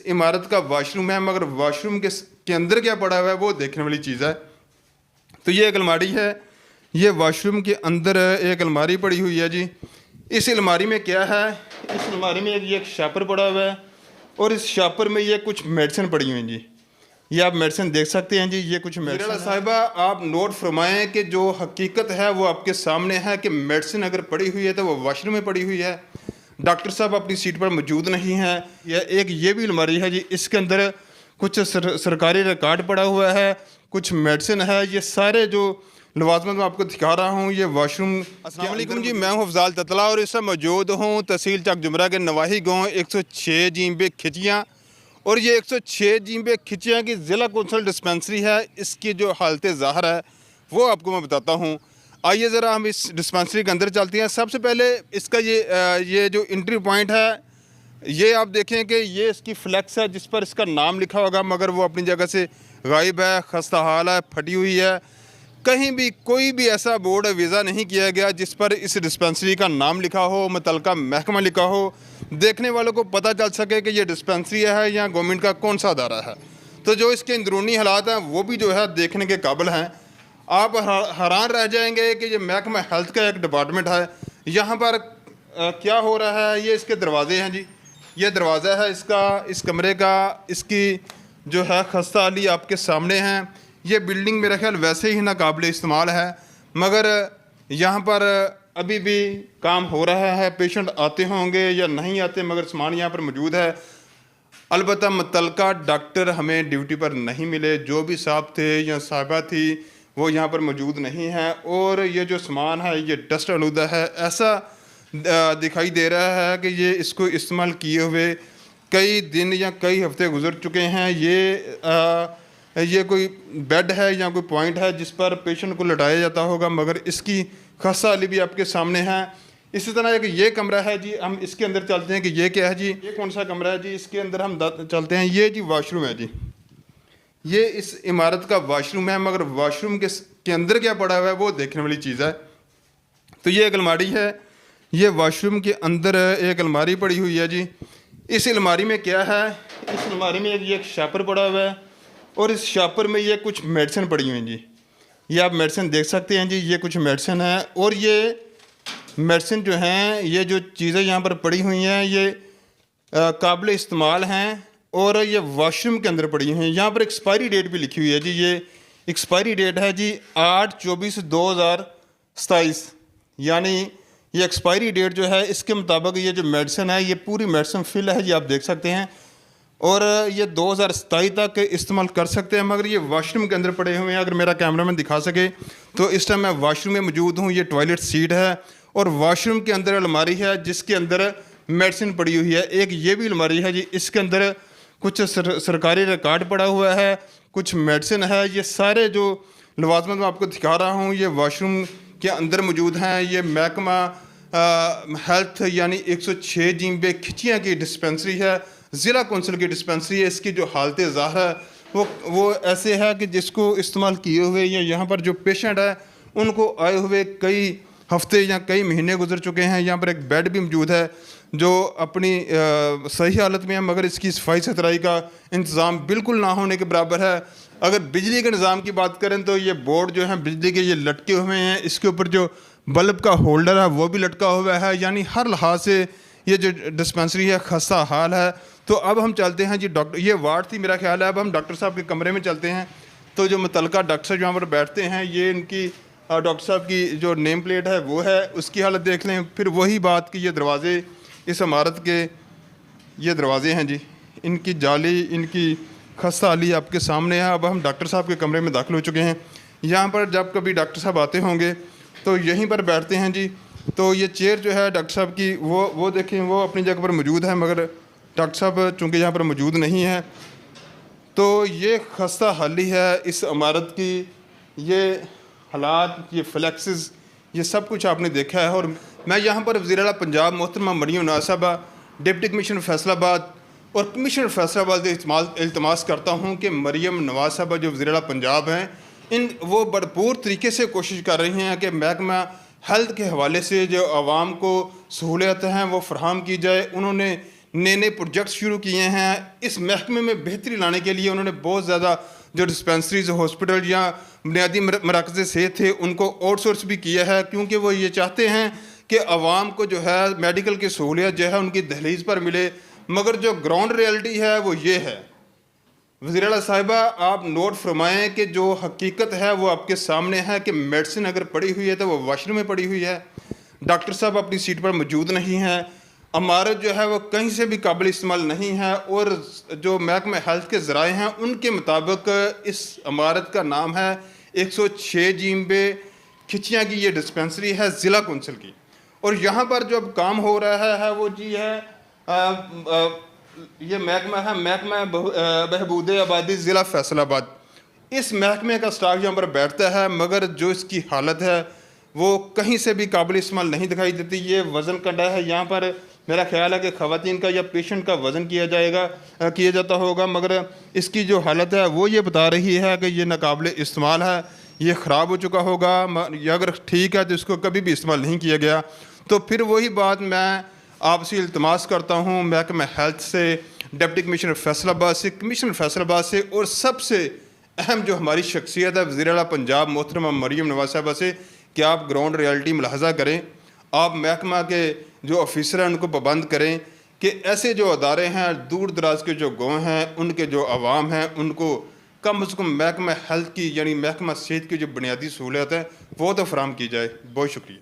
इमारत का वॉशरूम है, मगर वॉशरूम के अंदर क्या पड़ा हुआ है वो देखने वाली चीज़ है। तो ये एक अलमारी है, ये वॉशरूम के अंदर एक अलमारी पड़ी हुई है जी। इस अलमारी में क्या है, इस अलमारी में एक शापर पड़ा हुआ है और इस शापर में ये कुछ मेडिसिन पड़ी हुई हैं जी। ये आप मेडिसिन देख सकते हैं जी, ये कुछ मेडिसिन साहिबा आप नोट फरमाएं कि जो हकीकत है वो आपके सामने है कि मेडिसिन अगर पड़ी हुई है तो वो वॉशरूम में पड़ी हुई है। डॉक्टर साहब अपनी सीट पर मौजूद नहीं हैं। ये भी अलमारी है जी, इसके अंदर कुछ सरकारी रिकॉर्ड पड़ा हुआ है, कुछ मेडिसिन है। ये सारे जो लवाजमत मैं आपको दिखा रहा हूँ ये वॉशरूम। अस्सलाम वालेकुम जी, मैं हूँ अफजाल ततला और इस समय मौजूद हूँ तहसील चक जुमरा के नवाही गाँव 106 जींबे खिचियाँ। और ये 106 जींबे खिचियाँ की ज़िला कौंसल डिस्पेंसरी है। इसकी जो हालत ज़ाहिर है वो आपको मैं बताता हूँ। आइए ज़रा हम इस डिस्पेंसरी के अंदर चलते हैं। सबसे पहले इसका ये जो एंट्री पॉइंट है ये आप देखें कि ये इसकी फ्लैक्स है जिस पर इसका नाम लिखा होगा, मगर वो अपनी जगह से गायब है, खस्ता हाल है, फटी हुई है। कहीं भी कोई भी ऐसा बोर्ड वीज़ा नहीं किया गया जिस पर इस डिस्पेंसरी का नाम लिखा हो, मुतलका महकमा लिखा हो, देखने वालों को पता चल सके कि ये डिस्पेंसरी है या गवर्नमेंट का कौन सा अदारा है। तो जो इसके अंदरूनी हालात हैं वो भी जो है देखने के काबिल हैं। आप हैरान रह जाएंगे कि ये महकमा हेल्थ का एक डिपार्टमेंट है। यहाँ पर क्या हो रहा है, ये इसके दरवाजे हैं जी, ये दरवाज़ा है इसका, इस कमरे का। इसकी जो है खस्ता हाली आपके सामने हैं। ये बिल्डिंग मेरा ख्याल वैसे ही नाकाबिल इस्तेमाल है, मगर यहाँ पर अभी भी काम हो रहा है। पेशेंट आते होंगे या नहीं आते, मगर सामान यहाँ पर मौजूद है। अलबत्ता मुतलका डॉक्टर हमें ड्यूटी पर नहीं मिले, जो भी साहब थे या साहिबा थी वो यहाँ पर मौजूद नहीं है। और ये जो सामान है ये डस्ट आलूदा है, ऐसा दिखाई दे रहा है कि ये इसको इस्तेमाल किए हुए कई दिन या कई हफ्ते गुजर चुके हैं। ये कोई बेड है या कोई पॉइंट है जिस पर पेशेंट को लटाया जाता होगा, मगर इसकी खस्ता हाली भी आपके सामने है। इसी तरह एक ये कमरा है जी, हम इसके अंदर चलते हैं कि ये क्या है जी, ये कौन सा कमरा है जी। इसके अंदर हम चलते हैं। ये जी वॉशरूम है जी, ये इस इमारत का वॉशरूम है, मगर वॉशरूम के अंदर क्या पड़ा हुआ है वो देखने वाली चीज़ है। तो ये एक अलमारी है, ये वॉशरूम के अंदर एक अलमारी पड़ी हुई है जी। इस अलमारी में क्या है, इस अलमारी में एक शापर पड़ा हुआ है और इस शापर में ये कुछ मेडिसिन पड़ी हुई हैं जी। ये आप मेडिसिन देख सकते हैं जी, ये कुछ मेडिसिन है। और ये मेडिसिन जो हैं, ये जो चीज़ें यहाँ पर पड़ी हुई हैं ये काबिल इस्तेमाल हैं और ये वॉशरूम के अंदर पड़ी हुई हैं। यहाँ पर एक्सपायरी डेट भी लिखी हुई है जी, ये एक्सपायरी डेट है जी 8/24/2027, यानी ये एक्सपायरी डेट जो है इसके मुताबिक ये जो मेडिसिन है ये पूरी मेडिसिन फिल है जी, आप देख सकते हैं। और ये 2027 तक इस्तेमाल कर सकते हैं, मगर ये वॉशरूम के अंदर पड़े हुए हैं। अगर मेरा कैमरा मैन दिखा सके तो इस टाइम मैं वॉशरूम में मौजूद हूँ। ये टॉयलेट सीट है और वॉशरूम के अंदर अलमारी है जिसके अंदर मेडिसिन पड़ी हुई है। एक ये भी अलमारी है जी, इसके अंदर कुछ सरकारी रिकॉर्ड पड़ा हुआ है, कुछ मेडिसिन है। ये सारे जो लवाजमत मैं आपको दिखा रहा हूँ ये वॉशरूम के अंदर मौजूद हैं। ये महकमा हेल्थ यानी 106 जींबे खिचियाँ की डिस्पेंसरी है, ज़िला कौंसिल की डिस्पेंसरी है। इसकी जो हालत ज़ाहिर है वो ऐसे है कि जिसको इस्तेमाल किए हुए या यहाँ पर जो पेशेंट है उनको आए हुए कई हफ्ते या कई महीने गुजर चुके हैं। यहाँ पर एक बेड भी मौजूद है जो अपनी सही हालत में है, मगर इसकी सफाई सुथराई का इंतज़ाम बिल्कुल ना होने के बराबर है। अगर बिजली के निज़ाम की बात करें तो ये बोर्ड जो है बिजली के ये लटके हुए हैं, इसके ऊपर जो बल्ब का होल्डर है वो भी लटका हुआ है, यानी हर लिहाज से ये जो डिस्पेंसरी है खस्ता हाल है। तो अब हम चलते हैं जी डॉक्टर, ये वार्ड थी मेरा ख्याल है, अब हम डॉक्टर साहब के कमरे में चलते हैं। तो जो मुतलका डॉक्टर साहब यहाँ पर बैठते हैं, ये इनकी डॉक्टर साहब की जो नेम प्लेट है वो है, उसकी हालत देख लें। फिर वही बात कि ये दरवाज़े इस इमारत के ये दरवाज़े हैं जी, इनकी जाली, इनकी खस्ता हाली आपके सामने है। अब हम डॉक्टर साहब के कमरे में दाखिल हो चुके हैं। यहाँ पर जब कभी डॉक्टर साहब आते होंगे तो यहीं पर बैठते हैं जी। तो ये चेयर जो है डॉक्टर साहब की वो देखें, वो अपनी जगह पर मौजूद है, मगर डॉक्टर साहब चूँकि यहाँ पर मौजूद नहीं है। तो ये खस्ता हाली है इस इमारत की, ये हालात, ये फ्लैक्सेस, ये सब कुछ आपने देखा है। और मैं यहाँ पर वज़ीर-ए-आला पंजाब मोहतरमा मरियम नवाज़ साहबा, डिप्टी कमिश्नर फैसलाबाद और कमिश्नर फैसलाबाद से इल्तमास करता हूँ कि मरियम नवाज़ साहबा जो वज़ीर-ए-आला पंजाब हैं, वो भरपूर तरीके से कोशिश कर रही हैं कि महकमा हेल्थ के हवाले से जो आवाम को सहूलियत हैं वो फ़राहम की जाए। उन्होंने नए नए प्रोजेक्ट शुरू किए हैं। इस महकमे में बेहतरी लाने के लिए उन्होंने बहुत ज़्यादा जो डिस्पेंसरीज, हॉस्पिटल या बुनियादी मराकज़ सेहत थे उनको आउटसोर्स भी किया है, क्योंकि वो ये चाहते हैं कि आवाम को जो है मेडिकल की सहूलियत जो है उनकी दहलीज पर मिले। मगर जो ग्राउंड रियलिटी है वो ये है। वज़ीर आला साहिबा, आप नोट फरमाएँ कि जो हकीकत है वो आपके सामने है कि मेडिसिन अगर पड़ी हुई है तो वो वाशरूम में पड़ी हुई है, डॉक्टर साहब अपनी सीट पर मौजूद नहीं हैं, इमारत जो है वो कहीं से भी काबिल इस्तेमाल नहीं है, और जो महकमा हेल्थ के ज़राए हैं उनके मुताबिक इस इमारत का नाम है 106 जीम्बे खिचियाँ की ये डिस्पेंसरी है ज़िला कौंसिल की। और यहाँ पर जो अब काम हो रहा है वो जी है ये महकमा है महकमा बहबूद आबादी ज़िला फैसलाबाद। इस महकमे का स्टाफ यहाँ पर बैठता है, मगर जो इसकी हालत है वो कहीं से भी काबिल इस्तेमाल नहीं दिखाई देती। ये वज़न कंडा है, यहाँ पर मेरा ख्याल है कि ख़वातीन का या पेशेंट का वज़न किया जाता होगा, मगर इसकी जो हालत है वो ये बता रही है कि ये नाकाबिल इस्तेमाल है, ये ख़राब हो चुका होगा। या अगर ठीक है तो इसको कभी भी इस्तेमाल नहीं किया गया। तो फिर वही बात मैं आपसे इल्तमास करता हूँ महकमा हेल्थ से, डिप्टी कमिश्नर फैसलाबाद से, कमिश्नर फैसलाबाद से, और सबसे अहम जो हमारी शख्सियत है वज़ीर आला पंजाब मोहतरमा मरीम नवाज़ साहबा से, कि आप ग्राउंड रियलिटी मुलाहजा करें। आप महकमा के जो ऑफिसर हैं उनको पाबंद करें कि ऐसे जो अदारे हैं, दूर दराज के जो गाँव हैं, उनके जो आवाम हैं, उनको कम से कम महकमा हेल्थ की यानी महकमा सेहत की जो बुनियादी सहूलियत है वो तो फराहम की जाए। बहुत शुक्रिया।